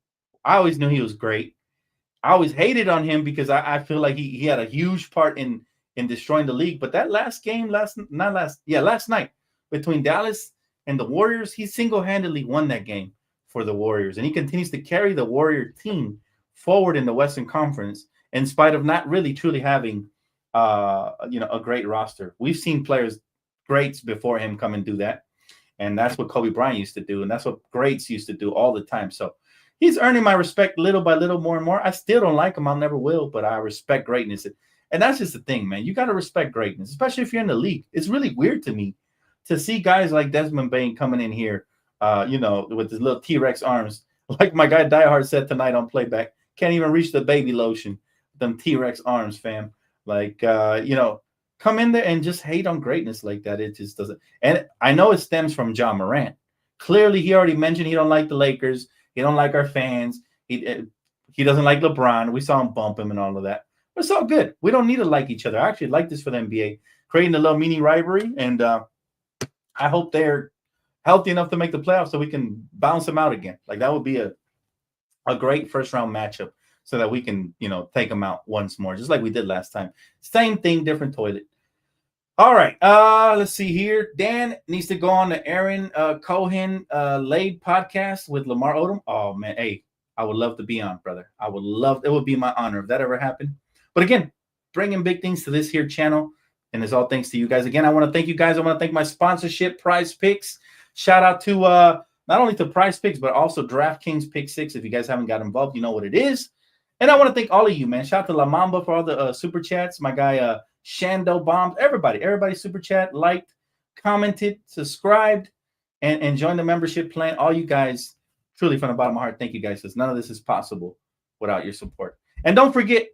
I always knew he was great. I always hated on him because I feel like he had a huge part in destroying the league. But that last game, last night between Dallas and the Warriors, he single-handedly won that game for the Warriors. And he continues to carry the Warrior team forward in the Western Conference in spite of not really truly having a great roster. We've seen players, greats before him come and do that. And that's what Kobe Bryant used to do. And that's what greats used to do all the time. So he's earning my respect little by little, more and more. I still don't like him. I'll never will, but I respect greatness. And that's just the thing, man. You got to respect greatness, especially if you're in the league. It's really weird to me to see guys like Desmond Bane coming in here, with his little T-Rex arms. Like my guy Diehard said tonight on playback, can't even reach the baby lotion. Them T-Rex arms, fam. Like, come in there and just hate on greatness like that. It just doesn't. And I know it stems from John Morant. Clearly, he already mentioned he don't like the Lakers. He don't like our fans. He doesn't like LeBron. We saw him bump him and all of that. But it's all good. We don't need to like each other. I actually like this for the NBA, creating a little mini rivalry. And I hope they're healthy enough to make the playoffs so we can bounce them out again. Like that would be a great first-round matchup so that we can, take them out once more, just like we did last time. Same thing, different toilet. All right, let's see here. Dan needs to go on the Aaron Cohen Laid podcast with Lamar Odom. Oh, man, hey, I would love to be on, brother. It would be my honor if that ever happened. But again, bringing big things to this here channel, and it's all thanks to you guys. Again, I want to thank you guys. I want to thank my sponsorship, Prize Picks. Shout out to not only to Prize Picks, but also DraftKings Pick 6. If you guys haven't got involved, you know what it is. And I want to thank all of you, man. Shout out to La Mamba for all the super chats. My guy Shando Bombs. Everybody super chat, liked, commented, subscribed, and joined the membership plan. All you guys, truly from the bottom of my heart, thank you guys, because none of this is possible without your support. And don't forget,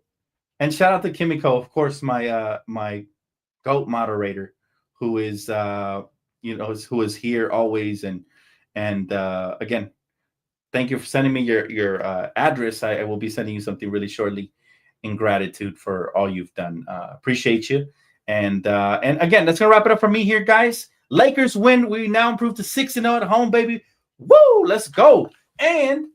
and shout out to Kimiko, of course, my GOAT moderator, who is who is here always. And again, thank you for sending me your address. I will be sending you something really shortly in gratitude for all you've done. Appreciate you. And again, that's gonna wrap it up for me here, guys. Lakers win. We now improve to 6-0 at home, baby. Woo! Let's go. And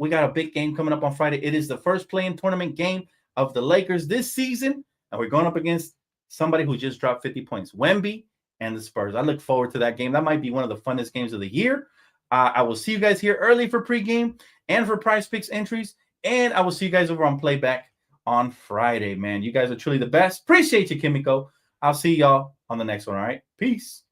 we got a big game coming up on Friday. It is the first play-in tournament game of the Lakers this season, and we're going up against somebody who just dropped 50 points, Wemby and the Spurs. I look forward to that game. That might be one of the funnest games of the year. I will see you guys here early for pregame and for Prize Picks entries, and I will see you guys over on Playback on Friday, man. You guys are truly the best. Appreciate you, Kimiko. I'll see y'all on the next one, all right? Peace.